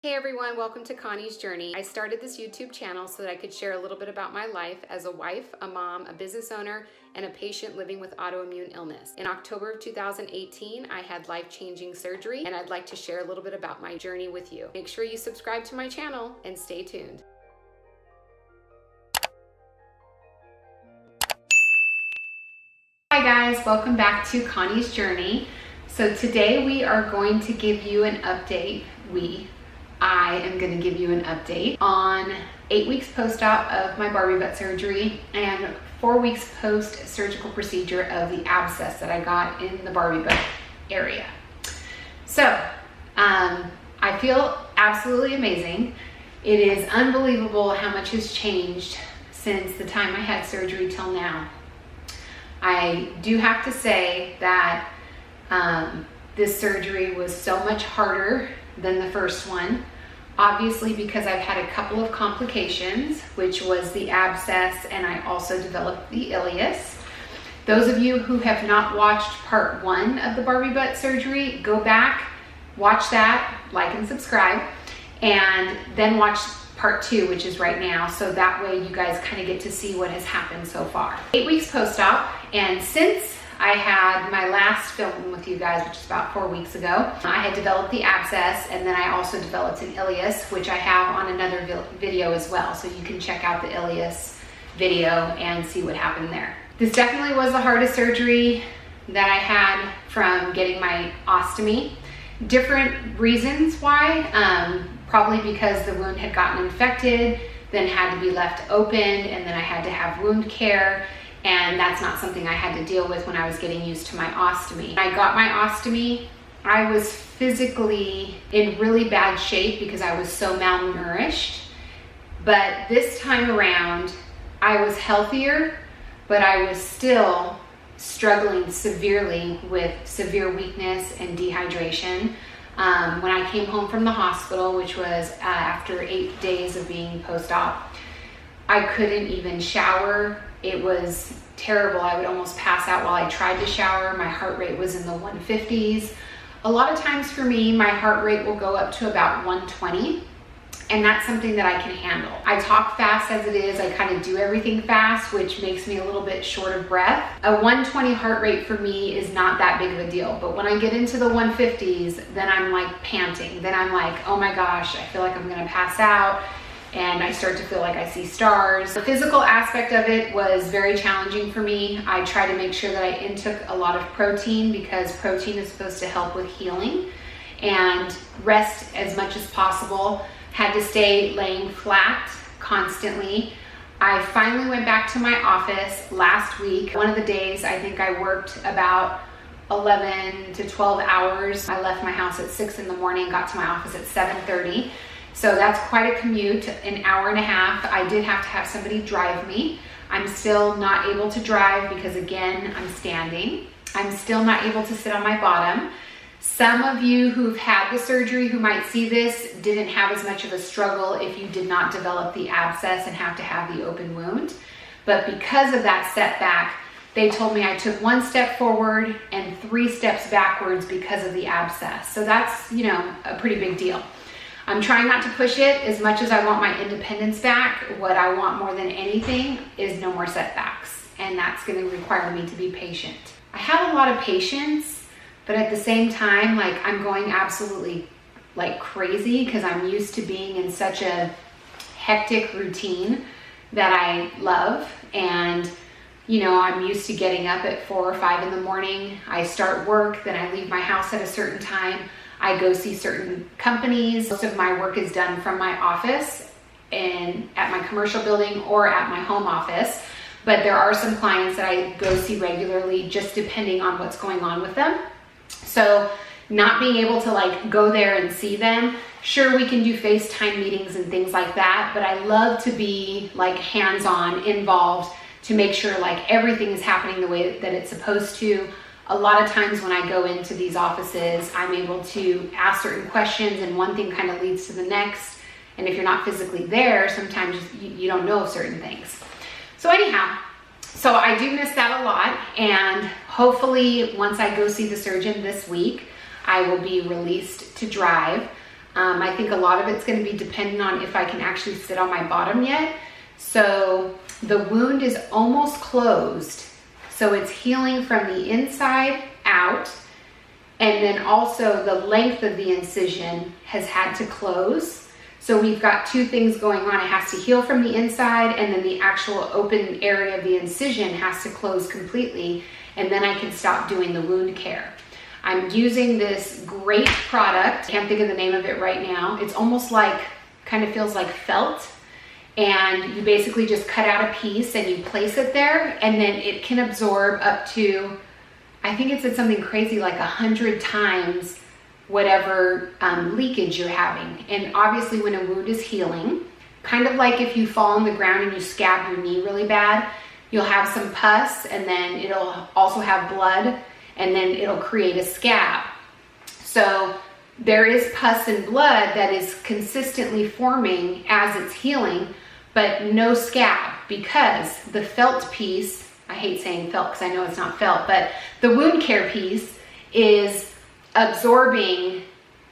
Hey everyone, welcome to Connie's Journey. I started this YouTube channel so that I could share a little bit about my life as a wife, a mom, a business owner, and a patient living with autoimmune illness. In October of 2018, I had life-changing surgery, and I'd like to share a little bit about my journey with you. Make sure you subscribe to my channel and stay tuned. Hi guys, welcome back to Connie's Journey. So today we are going to give you an update. I am going to give you an update on 8 weeks post-op of my Barbie butt surgery and 4 weeks post-surgical procedure of the abscess that I got in the Barbie butt area. So I feel absolutely amazing. It is unbelievable how much has changed since the time I had surgery till now. I do have to say that this surgery was so much harder than the first one, obviously because I've had a couple of complications, which was the abscess, and I also developed the ileus. Those of you who have not watched part 1 of the Barbie butt surgery, go back, watch that, like and subscribe, and then watch part 2, which is right now, so that way you guys kind of get to see what has happened so far. 8 weeks post-op, and since I had my last film with you guys, which is about 4 weeks ago, I had developed the abscess, and then I also developed an ileus, which I have on another video as well, so you can check out the ileus video and see what happened there. This definitely was the hardest surgery that I had from getting my ostomy. Different reasons why, probably because the wound had gotten infected, then had to be left open, and then I had to have wound care. And that's not something I had to deal with when I was getting used to my ostomy. When I got my ostomy, I was physically in really bad shape because I was so malnourished. But this time around, I was healthier, but I was still struggling severely with severe weakness and dehydration. When I came home from the hospital, which was after 8 days of being post-op, I couldn't even shower. It was terrible. I would almost pass out while I tried to shower. My heart rate was in the 150s. A lot of times for me, my heart rate will go up to about 120, and that's something that I can handle. I talk fast as it is. I kind of do everything fast, which makes me a little bit short of breath. A 120 heart rate for me is not that big of a deal, but when I get into the 150s, then I'm like panting. Then I'm like, oh my gosh, I feel like I'm gonna pass out. And I start to feel like I see stars. The physical aspect of it was very challenging for me. I try to make sure that I intook a lot of protein because protein is supposed to help with healing, and rest as much as possible. Had to stay laying flat constantly. I finally went back to my office last week. One of the days I think I worked about 11 to 12 hours. I left my house at 6 in the morning, got to my office at 7:30. So that's quite a commute, an hour and a half. I did have to have somebody drive me. I'm still not able to drive because, again, I'm standing. I'm still not able to sit on my bottom. Some of you who've had the surgery who might see this didn't have as much of a struggle if you did not develop the abscess and have to have the open wound. But because of that setback, they told me I took 1 step forward and 3 steps backwards because of the abscess. So that's, you know, a pretty big deal. I'm trying not to push it as much as I want my independence back. What I want more than anything is no more setbacks, and that's going to require me to be patient. I have a lot of patience, but at the same time, like, I'm going absolutely like crazy because I'm used to being in such a hectic routine that I love. And you know, I'm used to getting up at 4 or 5 in the morning. I start work, then I leave my house at a certain time. I go see certain companies. Most of my work is done from my office and at my commercial building or at my home office. But there are some clients that I go see regularly, just depending on what's going on with them. So not being able to like go there and see them, sure, we can do FaceTime meetings and things like that, but I love to be like hands-on, involved, to make sure like everything is happening the way that it's supposed to. A lot of times when I go into these offices, I'm able to ask certain questions and one thing kind of leads to the next. And if you're not physically there, sometimes you don't know certain things. So anyhow, so I do miss that a lot. And hopefully once I go see the surgeon this week, I will be released to drive. I think a lot of it's going to be dependent on if I can actually sit on my bottom yet. So the wound is almost closed. So it's healing from the inside out. And then also the length of the incision has had to close. So we've got two things going on. It has to heal from the inside, and then the actual open area of the incision has to close completely. And then I can stop doing the wound care. I'm using this great product. I can't think of the name of it right now. It's almost like, kind of feels like felt. And you basically just cut out a piece and you place it there, and then it can absorb up to, I think it said something crazy like 100 times whatever leakage you're having. And obviously when a wound is healing, kind of like if you fall on the ground and you scab your knee really bad, you'll have some pus, and then it'll also have blood, and then it'll create a scab. So there is pus and blood that is consistently forming as it's healing, but no scab, because the felt piece, I hate saying felt because I know it's not felt, but the wound care piece is absorbing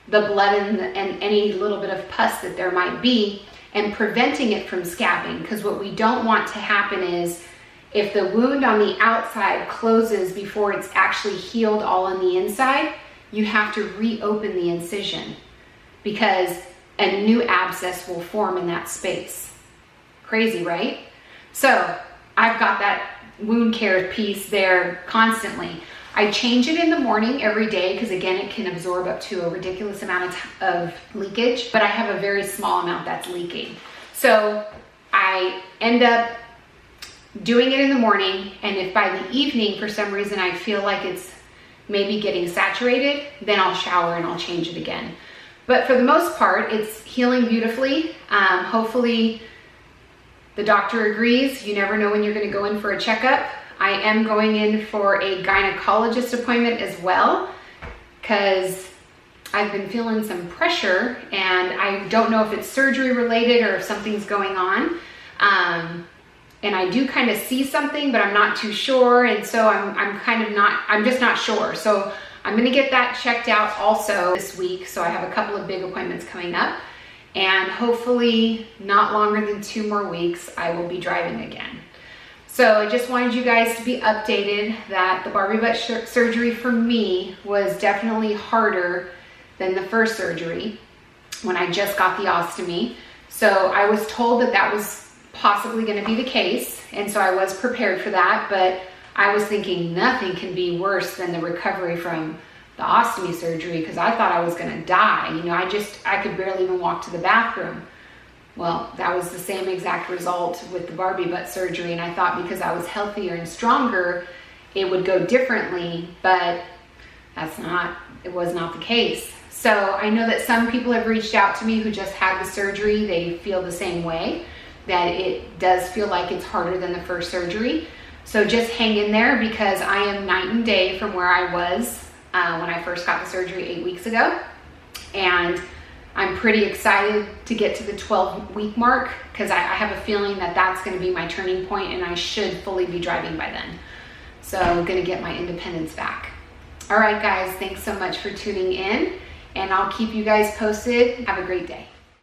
the blood and any little bit of pus that there might be and preventing it from scabbing. Because what we don't want to happen is if the wound on the outside closes before it's actually healed all on the inside, you have to reopen the incision because a new abscess will form in that space. Crazy, right? So I've got that wound care piece there constantly. I change it in the morning every day because again, it can absorb up to a ridiculous amount of leakage, but I have a very small amount that's leaking. So I end up doing it in the morning, and if by the evening for some reason I feel like it's maybe getting saturated, then I'll shower and I'll change it again. But for the most part, it's healing beautifully. Hopefully the doctor agrees. You never know when you're going to go in for a checkup. I am going in for a gynecologist appointment as well because I've been feeling some pressure, and I don't know if it's surgery related or if something's going on. And I do kind of see something, but I'm not too sure. And so I'm just not sure. So I'm going to get that checked out also this week. So I have a couple of big appointments coming up, and hopefully not longer than 2 more weeks, I will be driving again. So I just wanted you guys to be updated that the Barbie butt surgery for me was definitely harder than the first surgery when I just got the ostomy. So I was told that that was possibly going to be the case, and so I was prepared for that, but I was thinking nothing can be worse than the recovery from the ostomy surgery because I thought I was going to die. You know, I could barely even walk to the bathroom. Well, that was the same exact result with the Barbie butt surgery, and I thought because I was healthier and stronger, it would go differently, but it was not the case. So I know that some people have reached out to me who just had the surgery. They feel the same way, that it does feel like it's harder than the first surgery. So just hang in there because I am night and day from where I was when I first got the surgery 8 weeks ago. And I'm pretty excited to get to the 12-week mark because I have a feeling that that's going to be my turning point, and I should fully be driving by then. So I'm going to get my independence back. All right, guys, thanks so much for tuning in, and I'll keep you guys posted. Have a great day.